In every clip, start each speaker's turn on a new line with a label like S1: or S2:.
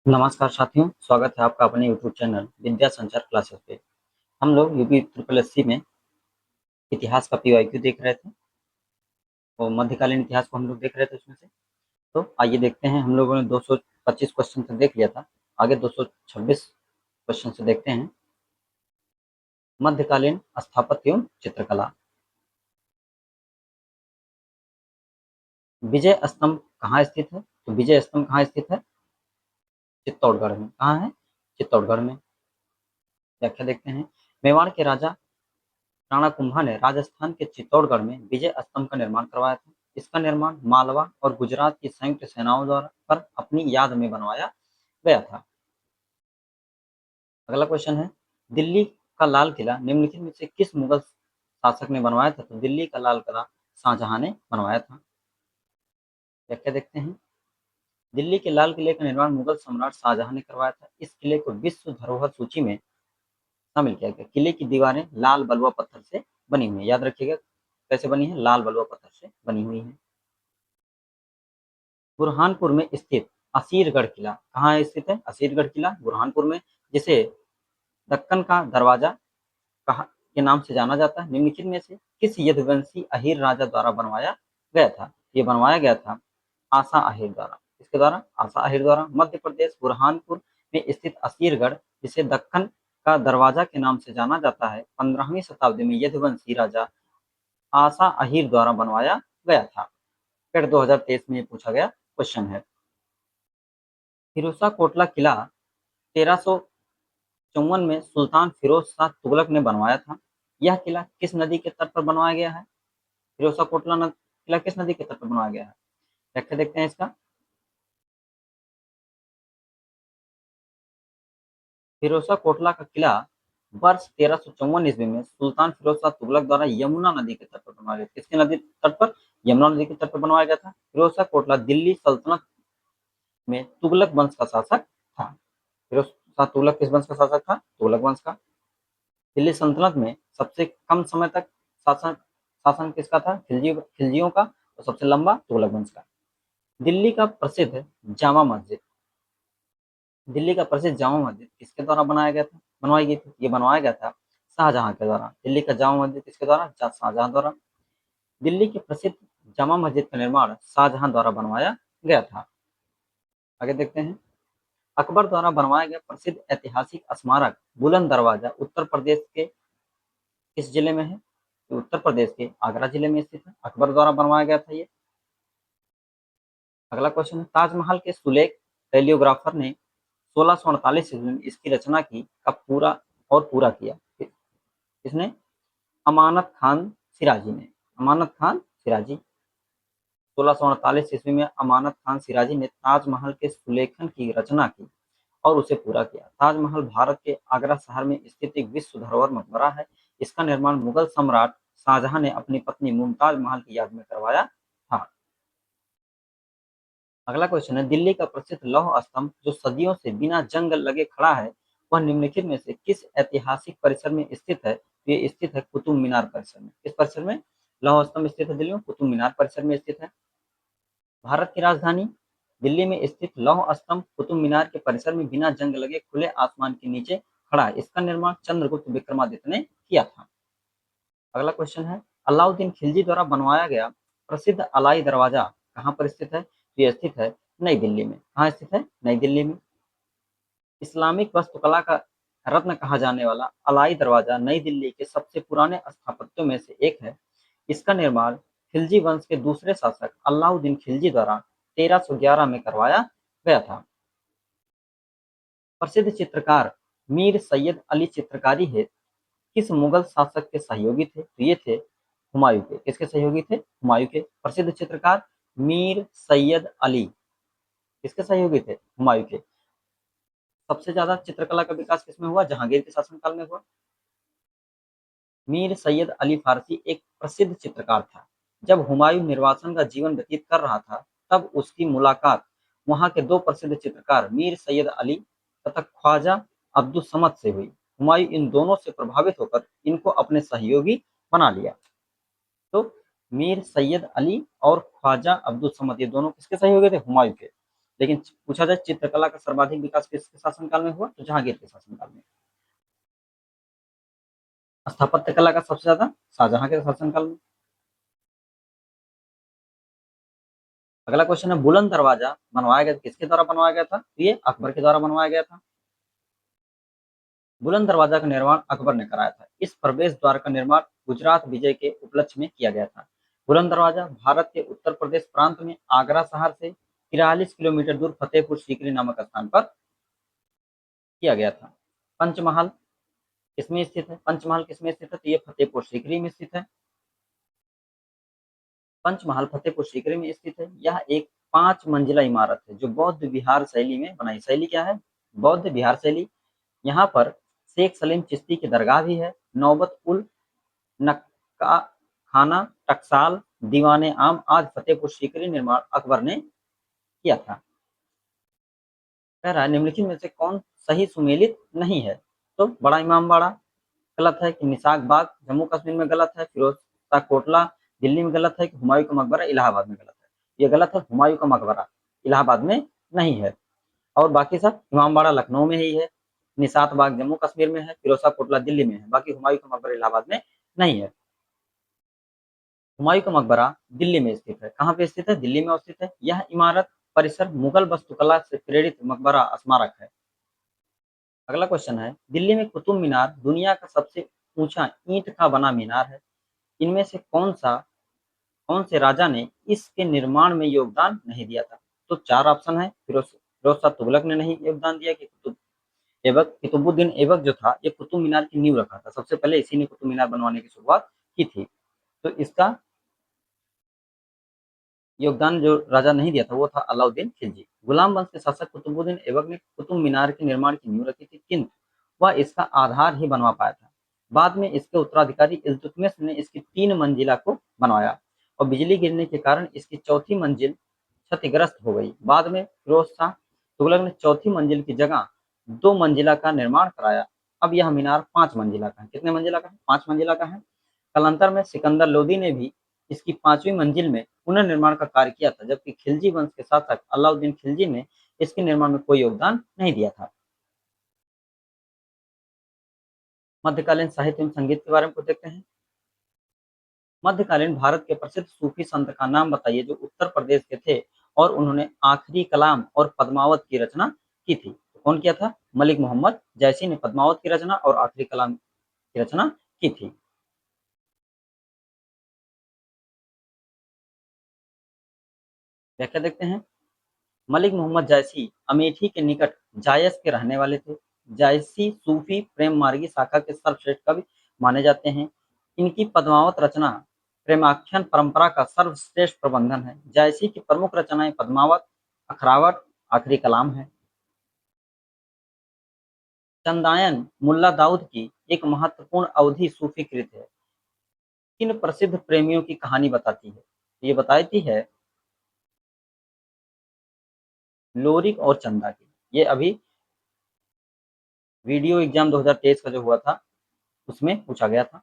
S1: नमस्कार साथियों, स्वागत है आपका अपने यूट्यूब चैनल विद्या संचार क्लासेस पे। हम लोग यूपी ट्रिपल एससी में इतिहास का पीवाईक्यू देख रहे थे और मध्यकालीन इतिहास को हम लोग देख रहे थे उसमें से। तो आइए देखते हैं, हम लोगों ने 225 क्वेश्चन तक देख लिया था। आगे 226 क्वेश्चन से देखते हैं। मध्यकालीन स्थापत्य एवं चित्रकला। विजय स्तंभ कहाँ स्थित है? तो विजय स्तंभ कहाँ स्थित है? चित्तौड़गढ़ में। कहाँ है? चित्तौड़गढ़ में। व्याख्या देखते हैं। मेवाड़ के राजा राणा कुंभा ने राजस्थान के चित्तौड़गढ़ में विजय स्तंभ का निर्माण करवाया था। इसका निर्माण मालवा और गुजरात की संयुक्त सेनाओं द्वारा पर अपनी याद में बनवाया गया था। अगला क्वेश्चन है, दिल्ली का लाल किला निम्नलिखित में से किस मुगल शासक ने बनवाया था? तो दिल्ली का लाल किला शाहजहां ने बनवाया था। व्याख्या देखते हैं। दिल्ली के लाल किले का निर्माण मुगल सम्राट शाहजहां ने करवाया था। इस किले को विश्व धरोहर सूची में शामिल किया गया। किले की दीवारें लाल बलुआ पत्थर से बनी हुई है। याद रखिएगा कैसे बनी है? लाल बलुआ पत्थर से बनी हुई है। बुरहानपुर में स्थित असीरगढ़ किला कहाँ स्थित है? असीरगढ़ किला बुरहानपुर में, जिसे दक्कन का दरवाजा कहा के नाम से जाना जाता है। निम्नलिखित में से किस यदुवंशी अहीर राजा द्वारा बनवाया गया था? ये बनवाया गया था आसा अहीर द्वारा। इसके द्वारा? आसा अहीर द्वारा। मध्य प्रदेश बुरहानपुर में स्थित असीरगढ़, जिसे दक्कन का दरवाजा के नाम से जाना जाता है, 15वीं शताब्दी में यदुवंशी राजा आसा अहीर द्वारा बनवाया गया था। फिर 2023 में ये पूछा गया क्वेश्चन है। फिरोजा कोटला किला 1354 में सुल्तान फिरोज शाह तुगलक ने बनवाया था। यह किला किस नदी के तट पर बनवाया गया है? फिरोजा कोटला किला किस नदी के तट पर बनवाया गया है? व्याख्या देखते हैं इसका। फिरोजा कोटला का किला वर्ष 1354 ईस्वी में सुल्तान फिरोज शाह तुगलक द्वारा यमुना नदी के तट पर बनवाया गया। किसके नदी तट पर? यमुना नदी के तट पर बनवाया गया था। फिरोजा कोटला दिल्ली सल्तनत में तुगलक वंश का शासक था। फिरोज शाह तुगलक किस वंश का शासक था? तुगलक वंश का। दिल्ली सल्तनत में सबसे कम समय तक शासन शासन किसका था? खिलजियों का। और सबसे लंबा तुगलक वंश का। दिल्ली का प्रसिद्ध जामा मस्जिद दिल्ली का प्रसिद्ध जामा मस्जिद किसके द्वारा बनाया गया था? बनवाई गई थी? ये बनवाया गया था शाहजहां के द्वारा। दिल्ली का जामा मस्जिद किसके द्वारा? शाहजहां द्वारा। दिल्ली की प्रसिद्ध जामा मस्जिद का निर्माण शाहजहां द्वारा बनवाया गया था। आगे देखते हैं। अकबर द्वारा बनवाया गया प्रसिद्ध ऐतिहासिक स्मारक बुलंद दरवाजा उत्तर प्रदेश के किस जिले में है? तो उत्तर प्रदेश के आगरा जिले में स्थित है। अकबर द्वारा बनवाया गया था ये। अगला क्वेश्चन है, ताजमहल के सुलेख कैलियोग्राफर ने 1648 ईस्वी में इसकी रचना की, कब पूरा किया? किसने? अमानत खान सिराजी ने। अमानत खान सिराजी। 1648 ईस्वी में अमानत खान सिराजी ने ताजमहल के सुलेखन की रचना की और उसे पूरा किया। ताजमहल भारत के आगरा शहर में स्थित एक विश्व धरोहर मकबरा है। इसका निर्माण मुगल सम्राट शाहजहां ने अपनी पत्नी मुमताज महल की याद में करवाया था। अगला क्वेश्चन है, दिल्ली का प्रसिद्ध लौह स्तंभ जो सदियों से बिना जंग लगे खड़ा है, वह निम्नलिखित में से किस ऐतिहासिक परिसर में स्थित है? ये स्थित है कुतुब मीनार परिसर में। किस परिसर में लौह स्तंभ स्थित है? दिल्ली में कुतुब मीनार परिसर में स्थित है। भारत की राजधानी दिल्ली में स्थित लौह स्तंभ कुतुब मीनार के परिसर में बिना जंग लगे खुले आसमान के नीचे खड़ा है। इसका निर्माण चंद्रगुप्त विक्रमादित्य ने किया था। अगला क्वेश्चन है, अलाउद्दीन खिलजी द्वारा बनवाया गया प्रसिद्ध अलाई दरवाजा कहाँ पर स्थित है? तो यह स्थित है नई दिल्ली में। कहाँ स्थित है? नई दिल्ली में। इस्लामिक वास्तुकला का रत्न कहा जाने वाला अलाई दरवाजा नई दिल्ली के सबसे पुराने स्थापत्यों में से एक है। इसका निर्माण खिलजी वंश के दूसरे शासक अलाउद्दीन खिलजी द्वारा 1311 में करवाया गया था। प्रसिद्ध चित्रकार मीर सैयद अली चित्रकारी हेतु किस मुगल शासक के सहयोगी थे? तो ये थे हुमायूं के। किसके सहयोगी थे? हुमायूं के। प्रसिद्ध चित्रकार मीर सैयद अली किसके सहयोगी थे? हुमायूं के। सबसे ज्यादा चित्रकला का विकास किसमें हुआ? जहांगीर के शासनकाल में हुआ। मीर सैयद अली फारसी एक प्रसिद्ध चित्रकार था। जब हुमायूं निर्वासन का जीवन व्यतीत कर रहा था, तब उसकी मुलाकात वहां के दो प्रसिद्ध चित्रकार मीर सैयद अली तथा ख्वाजा अब्दुल समद से हुई। हुमायूं इन दोनों से प्रभावित होकर इनको अपने सहयोगी बना लिया। तो मीर सैयद अली और ख्वाजा अब्दुल समद ये दोनों किसके सहयोगी थे? हुमायूं के। लेकिन पूछा जाए चित्रकला का सर्वाधिक विकास किसके शासनकाल में हुआ, तो जहांगीर के शासनकाल में। स्थापत्य कला का सबसे ज्यादा शाहजहां के शासनकाल में। अगला क्वेश्चन है, बुलंद दरवाजा बनवाया गया किसके द्वारा बनवाया गया था, तो ये अकबर के द्वारा बनवाया गया था। बुलंद दरवाजा का निर्माण अकबर ने कराया था। इस प्रवेश द्वार का निर्माण गुजरात विजय के उपलक्ष्य में किया गया था। बुलंद दरवाजा भारत के उत्तर प्रदेश प्रांत में आगरा शहर से 43 किलोमीटर दूर फतेहपुर सीकरी नामक स्थान पर किया गया था। पंचमहल किसमें स्थित है, पंचमहल किसमें स्थित है, तो ये फतेहपुर सीकरी में स्थित है। पंचमहल फतेहपुर सीकरी में स्थित है। यह एक 5 मंजिला इमारत है जो बौद्ध विहार शैली में बनाई। शैली क्या है, बौद्ध विहार शैली। यहाँ पर शेख सलीम चिश्ती की दरगाह भी है। नौबत उल नक्का खाना टकसाल दीवाने आम आज फतेहपुर सीकरी निर्माण अकबर ने किया था। कह रहा है निम्नलिखित में से कौन सही सुमेलित नहीं है, तो बड़ा इमामबाड़ा गलत है, कि निसाक बाग जम्मू कश्मीर में गलत है, फिरोज शाह कोटला दिल्ली में गलत है, कि हुमायूं का मकबरा इलाहाबाद में गलत है। ये गलत है, हुमायूं का मकबरा इलाहाबाद में नहीं है। और बाकी सब इमामबाड़ा लखनऊ में ही है, निसात बाग जम्मू कश्मीर में है, फिरोज शाह कोटला दिल्ली में है, बाकी हुमायूं का मकबरा इलाहाबाद में नहीं है। हुमायूं का मकबरा दिल्ली में स्थित है। कहाँ पे स्थित है, दिल्ली में स्थित है। यह इमारत परिसर मुगल वास्तुकला से प्रेरित मकबरा स्मारक है। अगला क्वेश्चन है, दिल्ली में कुतुब मीनार दुनिया का सबसे ऊंचा ईंट का बना मीनार है। इनमें से कौन से राजा ने इसके निर्माण में योगदान नहीं दिया था, तो 4 ऑप्शन है। फिरोज शाह तुगलक ने नहीं योगदान दिया, कि कुतुबुद्दीन ऐबक जो था ये कुतुब मीनार की नींव रखा था, सबसे पहले इसी ने कुतुब मीनार बनवाने की शुरुआत की थी। तो इसका योगदान जो राजा नहीं दिया था वो था अलाउद्दीन खिलजी। गुलाम वंश के शासक कुतुबुद्दीन ऐबक ने कुतुब मीनार के निर्माण की नींव रखी थी, किंतु वह इसका आधार ही बनवा पाया था। बाद में इसके उत्तराधिकारी इल्तुतमिश ने इसकी 3 मंजिला को बनवाया और बिजली गिरने के कारण इसकी चौथी मंजिल क्षतिग्रस्त हो गई। बाद में फिरोज शाह तुगलक ने चौथी मंजिल की जगह 2 मंजिला का निर्माण कराया। अब यह मीनार 5 मंजिला का है। कितने मंजिला का है, 5 मंजिला का है। कालांतर में सिकंदर लोदी ने भी इसकी 5वीं मंजिल में पुनर्निर्माण का कार्य किया था, जबकि खिलजी वंश के शासक अलाउद्दीन खिलजी ने इसके निर्माण में कोई योगदान नहीं दिया था। मध्यकालीन साहित्य एवं संगीत के बारे में कुछ देखते हैं। मध्यकालीन भारत के प्रसिद्ध सूफी संत का नाम बताइए जो उत्तर प्रदेश के थे और उन्होंने आखिरी कलाम और पद्मावत की रचना की थी। कौन किया था, मलिक मोहम्मद जैसी ने पद्मावत की रचना और आखिरी कलाम की रचना की थी। व्याख्या देखते हैं। मलिक मोहम्मद जायसी अमेठी के निकट जायस के रहने वाले थे। जायसी सूफी प्रेम मार्गी शाखा के सर्वश्रेष्ठ कवि माने जाते हैं। इनकी पद्मावत रचना प्रेमाख्यान परंपरा का सर्वश्रेष्ठ प्रबंधन है। जायसी की प्रमुख रचनाएं पद्मावत, अखरावट, आखिरी कलाम है। चंदायन मुल्ला दाऊद की एक महत्वपूर्ण अवधि सूफी कृत है। किन प्रसिद्ध प्रेमियों की कहानी बताती है, ये बताती है लोरिक और चंदा की। ये अभी वीडियो एग्जाम 2023 का जो हुआ था उसमें पूछा गया था।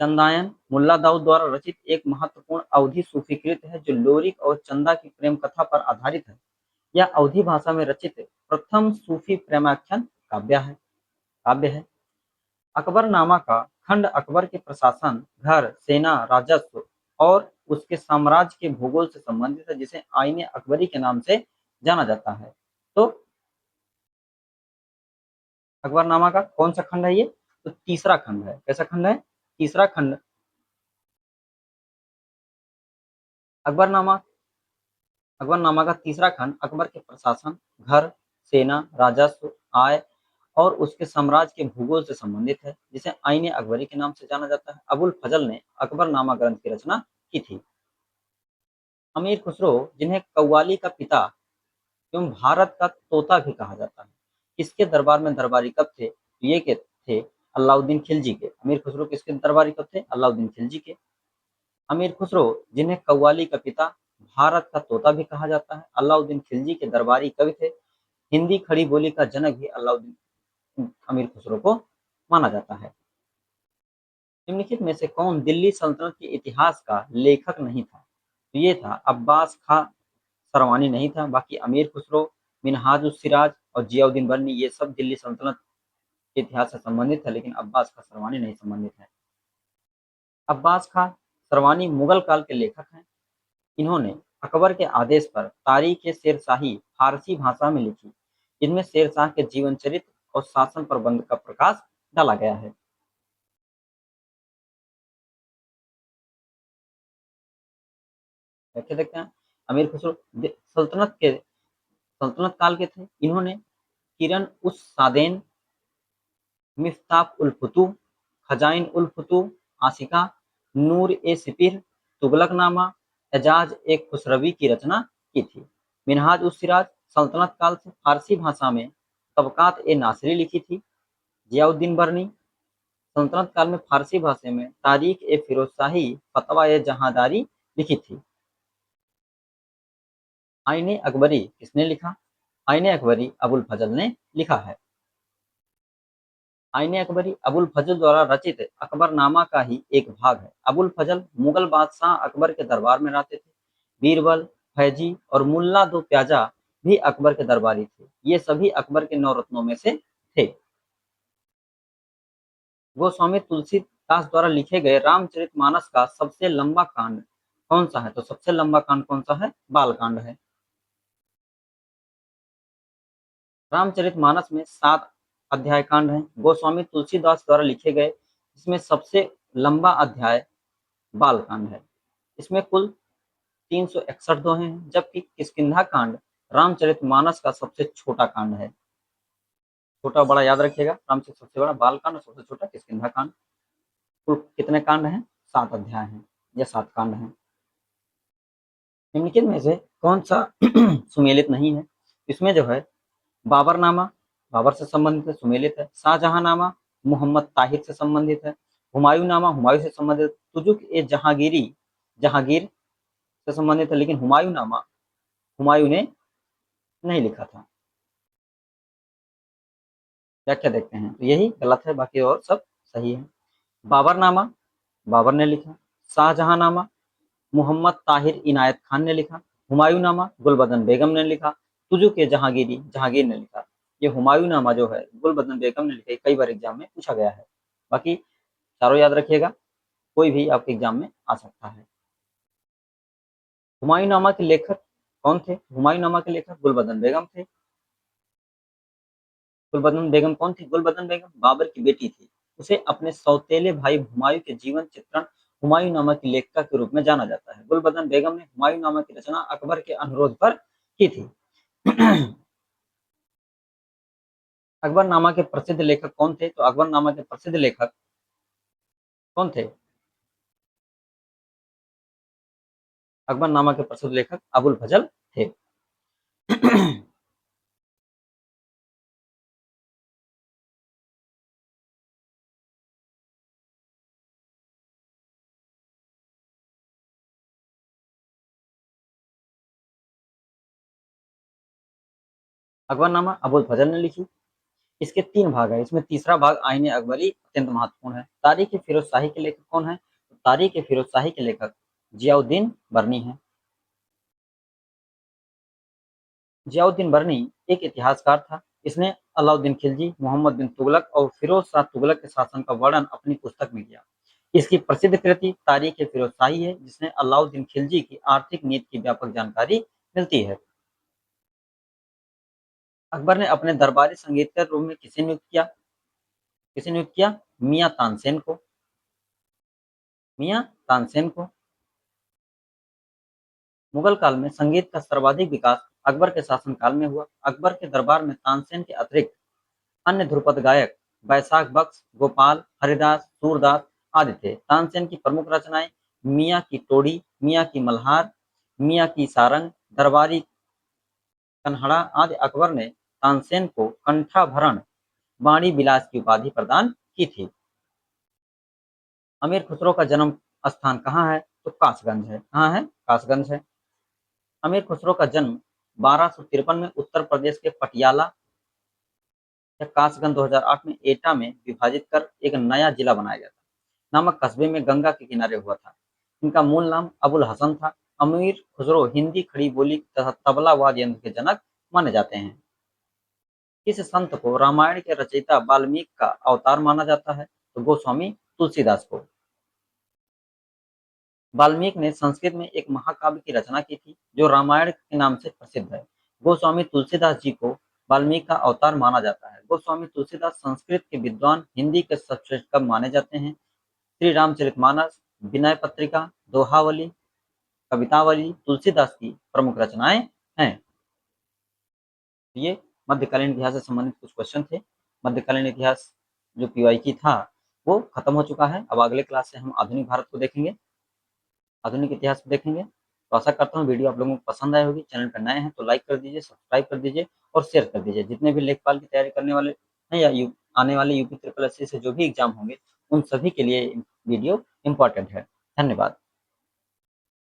S1: चंदायन मुल्ला दाऊद द्वारा रचित एक महत्वपूर्ण अवधी सूफी कृत है जो लोरिक और चंदा की प्रेम कथा पर आधारित है। यह अवधी भाषा में रचित प्रथम सूफी प्रेमाख्यान काव्य है। अकबरनामा का खंड अकबर के प्रशासन, घर, सेना, राजस्व और उसके साम्राज्य के भूगोल से संबंधित है, जिसे आईने अकबरी के नाम से जाना जाता है। तो अकबरनामा का कौन सा खंड है ये, तो तीसरा खंड है। कैसा खंड है, तीसरा खंड। अकबरनामा अकबरनामा का तीसरा खंड अकबर के प्रशासन, घर, सेना, राजस्व, आय और उसके साम्राज्य के भूगोल से संबंधित है, जिसे आईने अकबरी के नाम से जाना जाता है। अबुल फजल ने अकबरनामा ग्रंथ की रचना की थी। अमीर खुसरो, जिन्हें कव्वाली का पिता एवं भारत का तोता भी कहा जाता है, किसके दरबार में दरबारी कब थे, ये के थे अलाउद्दीन खिलजी के। अमीर खुसरो किसके दरबारी कब थे, अलाउद्दीन खिलजी के। अमीर खुसरो, जिन्हें कव्वाली का पिता, भारत का तोता भी कहा जाता है, अलाउद्दीन खिलजी के दरबारी कवि थे। हिंदी खड़ी बोली का जनक भी अलाउद्दीन अमीर खुसरो को माना जाता है। निम्नलिखित में से कौन दिल्ली सल्तनत के इतिहास का लेखक नहीं था, तो ये था अब्बास खां सरवानी नहीं था। बाकी अमीर खुसरो, मिन्हाज उस सिराज और जियाउद्दीन बर्नी ये सब दिल्ली सल्तनत के इतिहास से संबंधित है, लेकिन अब्बास खां सरवानी नहीं संबंधित है। अब्बास खां सरवानी मुगल काल के लेखक हैं। इन्होंने अकबर के आदेश पर तारीख शेर शाही फारसी भाषा में लिखी। इनमें शेर शाह के जीवन चरित्र और शासन प्रबंध का प्रकाश डाला गया है। देखते देखते हैं अमीर खुसरो सल्तनत काल के थे। इन्होंने किरण उस सादेन, मिफ्ताक उल फुतूह, खजाइन उल फुतूह, आशिका, नूर ए सिपिर, तुगलकनामा, एजाज एक खुसरवी की रचना की थी। मिनहाज उस सिराज सल्तनत काल से फारसी भाषा में तबकात ए नासरी लिखी थी। जियाउद्दीन बर्नी सल्तनत काल में फारसी भाषा में तारीख ए फिरोज शाही फतवा ए जहांदारी लिखी थी। आईने अकबरी किसने लिखा? आईने अकबरी अबुल फजल ने लिखा है। आईने अकबरी अबुल फजल द्वारा रचित अकबरनामा का ही एक भाग है। अबुल फजल मुगल बादशाह अकबर के दरबार में रहते थे। बीरबल, फैजी और मुल्ला दो प्याजा भी अकबर के दरबारी थे। ये सभी अकबर के नौरत्नों में से थे। गोस्वामी तुलसीदास द्वारा लिखे गए रामचरितमानस का सबसे लंबा कांड कौन सा है? तो सबसे लंबा कांड कौन सा है? बालकांड है। रामचरितमानस में 7 अध्याय कांड हैं। गोस्वामी तुलसीदास द्वारा लिखे गए इसमें सबसे लंबा अध्याय बालकांड है। इसमें कुल 361 दोहे हैं, जबकि किष्किंधा कांड रामचरितमानस का सबसे छोटा कांड है। छोटा बड़ा याद रखिएगा, रामचरित सबसे बड़ा बालकांड और सबसे छोटा किष्किंधा कांड। कुल कितने कांड हैं? 7 अध्याय हैं या 7 कांड हैं। निम्नलिखित में से कौन सा सुमेलित नहीं है? इसमें जो है बाबरनामा बाबर से संबंधित है, सुमेलित है। शाहजहांनामा मोहम्मद ताहिर से संबंधित है। हुमायूंनामा हुमायूं से संबंधित। तुजुक ए जहांगीरी जहांगीर से संबंधित है, लेकिन हुमायूंनामा हुमायूं ने नहीं लिखा था। व्याख्या देखते हैं तो यही गलत है, बाकी और सब सही है। बाबरनामा बाबर ने लिखा। शाहजहांनामा मोहम्मद ताहिर इनायत खान ने लिखा। हुमायूंनामा गुलबदन बेगम ने लिखा। तुजुक ए जहांगीरी जहांगीर ने लिखा। ये हुमायूंनामा जो है गुलबदन बेगम ने लिखा। कई बार एग्जाम में पूछा गया है। बाकी चारों याद रखिएगा, कोई भी आपके एग्जाम में आ सकता है। हुमायूंनामा के लेखक कौन थे? हुमायूंनामा के लेखक गुलबदन बेगम थे। गुलबदन बेगम कौन थी? गुलबदन बेगम बाबर की बेटी थी। उसे अपने सौतेले भाई हुमायूं के जीवन चित्रण हुमायूंनामा की लेखिका के रूप में जाना जाता है। गुलबदन बेगम ने हुमायूंनामा की रचना अकबर के अनुरोध पर की थी। अकबरनामा के प्रसिद्ध लेखक कौन थे? तो अकबरनामा के प्रसिद्ध लेखक कौन थे? अकबरनामा के प्रसिद्ध लेखक अबुल फजल थे। अकबरनामा अबुल फजल ने लिखी। इसके 3 भाग है। इसमें तीसरा भाग आईने अकबरी अत्यंत महत्वपूर्ण है। तारीख ए फिरोज शाही के लेखक कौन है? तो तारीख ए फिरोज शाही के लेखक जियाउद्दीन बर्नी है। जियाउद्दीन बर्नी एक इतिहासकार था। इसने अलाउद्दीन खिलजी, मोहम्मद बिन तुगलक और फिरोज शाह तुगलक के शासन का वर्णन अपनी पुस्तक में किया। इसकी प्रसिद्ध कृति तारीख ए फिरोज शाही है, जिसमें अलाउद्दीन खिलजी की आर्थिक नीति की व्यापक जानकारी मिलती है। अकबर ने अपने दरबारी संगीतकार रूप में किसे नियुक्त किया? किसे नियुक्त किया? मियाँ तानसेन को। मियाँ तानसेन को। मुगल काल में संगीत का सर्वाधिक विकास अकबर के शासनकाल में हुआ। अकबर के दरबार में तानसेन के अतिरिक्त अन्य ध्रुपद गायक बैसाख बख्श, गोपाल, हरिदास, सूरदास आदि थे। तानसेन की प्रमुख रचनाएं मियाँ की टोड़ी, मियाँ की मल्हार, मियाँ की सारंग, दरबारी कन्हड़ा आदि। अकबर ने तानसेन को कंठाभरण वाणी विलास की उपाधि प्रदान की थी। अमीर खुसरो का जन्म स्थान कहाँ है? तो कासगंज है। कहाँ है? कासगंज है। अमीर खुसरो का जन्म 1253 में उत्तर प्रदेश के पटियाला या कासगंज 2008 में एटा में विभाजित कर एक नया जिला बनाया गया था नामक कस्बे में गंगा के किनारे हुआ था। इनका मूल नाम अबुल हसन था। अमीर खुसरो हिंदी खड़ी बोली तथा तबला वाद्य यंत्र के जनक माने जाते हैं। किस संत को रामायण के रचयिता वाल्मीकि का अवतार माना जाता है? तो गोस्वामी तुलसीदास को। वाल्मीकि ने संस्कृत में एक महाकाव्य की रचना की थी जो रामायण के नाम से प्रसिद्ध है। गोस्वामी तुलसीदास जी को वाल्मीकि का अवतार माना जाता है। गोस्वामी तुलसीदास संस्कृत के विद्वान, हिंदी के सर्वश्रेष्ठ कवि माने जाते हैं। श्री रामचरितमानस, विनय पत्रिका, दोहावली, कवितावली तुलसीदास की प्रमुख रचनाएं हैं। ये मध्यकालीन इतिहास से संबंधित कुछ क्वेश्चन थे। मध्यकालीन इतिहास जो पीवाईक्यू था वो खत्म हो चुका है। अब अगले क्लास से हम आधुनिक भारत को देखेंगे, आधुनिक इतिहास को देखेंगे। तो आशा करता हूँ वीडियो आप लोगों को पसंद आई होगी। चैनल पर नए हैं तो लाइक कर दीजिए, सब्सक्राइब कर दीजिए और शेयर कर दीजिए। जितने भी लेखपाल की तैयारी करने वाले हैं या आने वाले यूपी ट्रिपल एससी से जो भी एग्जाम होंगे उन सभी के लिए वीडियो इंपॉर्टेंट है। धन्यवाद।